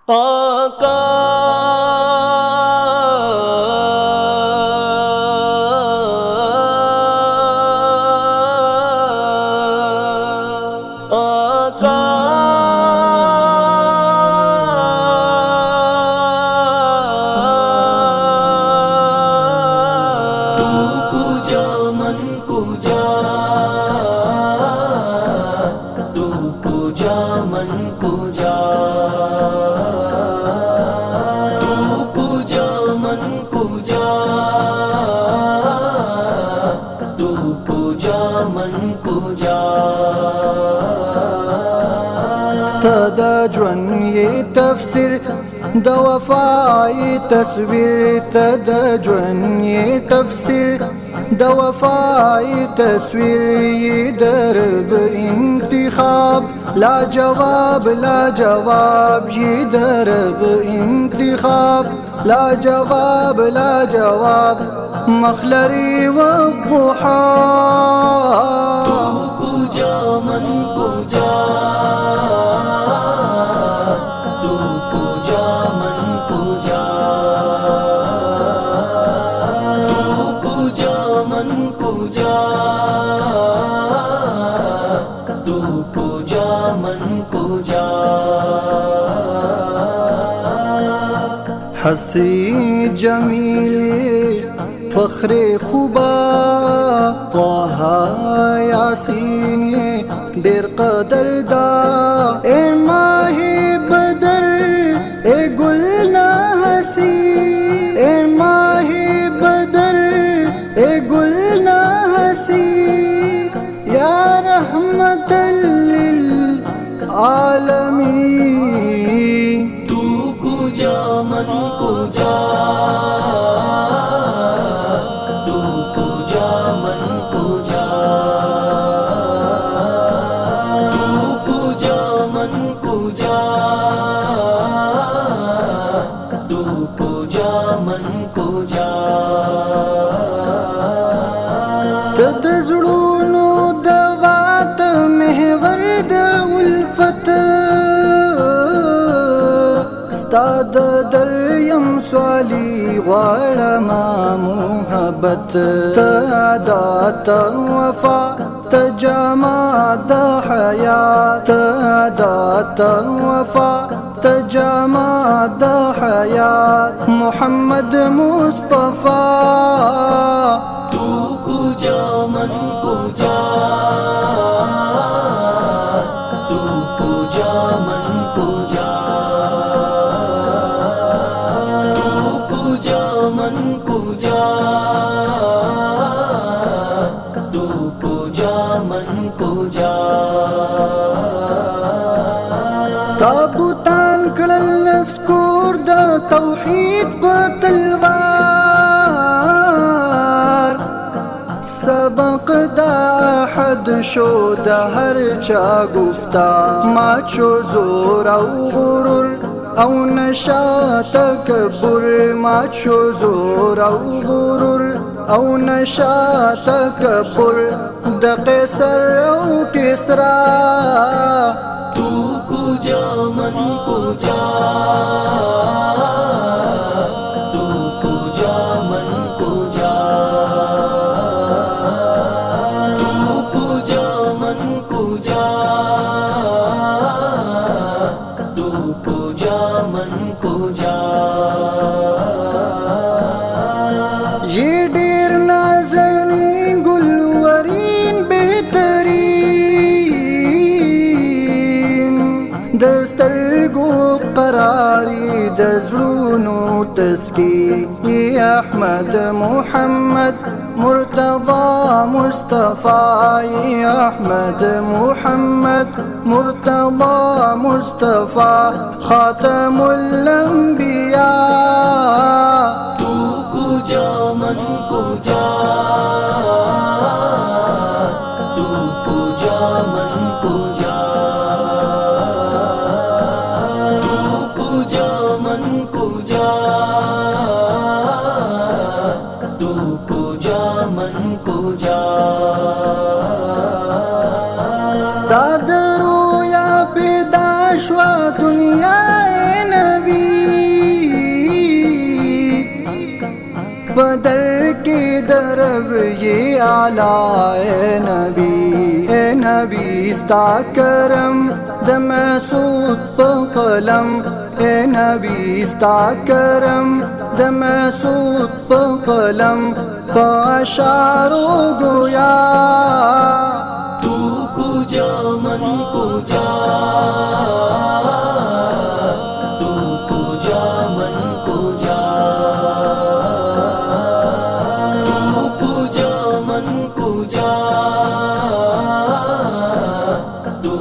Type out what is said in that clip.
आका आका तू पूजा मन पूजा, तू पूजा मन पूजा, तू पूजा मन पूजा। تدجون تفسير دوفاي تصوير، تدجون تفسير دوفاي تصوير، درب انتخاب لا جواب لا جواب، يدرب انتخاب لا جواب لا جواب، مخلري والضحى तू पूजा मन पूजा, तू पूजा मन पूजा, तू पूजा मन पूजा, तू पूजा मन पूजा। हसी जमील फख्रे खुबा طه यासीन देर कदर दा ए माही बदर ए गुलना हसी, ए माही बदर ए गुलना हसी, या रहमतल लिल आलमीन। तू पूजा मन पूजा, तू पूजा मन पूजा, तू पूजा मन पूजा, तू पूजा मन पूजा। تدزړونو دوات محور د الفت، استاد دریم سوالی غواړما محبت، تعدات وفا تجمع د حیات، تعدات وفا تجمع د حیات، محمد مصطفى तू पूजा मन पूजा, तू पूजा मन पूजा, तू पूजा मन पूजा, तू पूजा मन पूजा। تابوتان کړل سکور د توحید په تلوار، سبق دا حد شو د هر چا گفتا، ما چو زور او غرور او نشا تکبر، ما چو زور او غرور او نشا تکبر، د قیصر او کسرا तू पूजा मन पूजा, तू पूजा मन पूजा, तू पूजा मन पूजा, तू पूजा मन पूजा। ये ढेर नाज़नीन गुलवरीन बेहतरीन، दस्तरगो قراری د زړونو تسکین، احمد محمد مرتضى مصطفى، احمد محمد مرتضى مصطفى، خاتم الانبیاء तू पूजा मन पूजा, तू पूजा मन पूजा, तू पूजा मन पूजा, तू पूजा मन पूजा। استاد رویا پیدا شوا دنیا نبی बदर की दरब ये आलाए नबी इस्ता करम दमसूद पकलम नबी इस्ता करम दमसूद पकलम पाशारो गोया तू कुजा मन कुजा, तू कुजा मन कुजा, तू कुजा मन कुजा, तू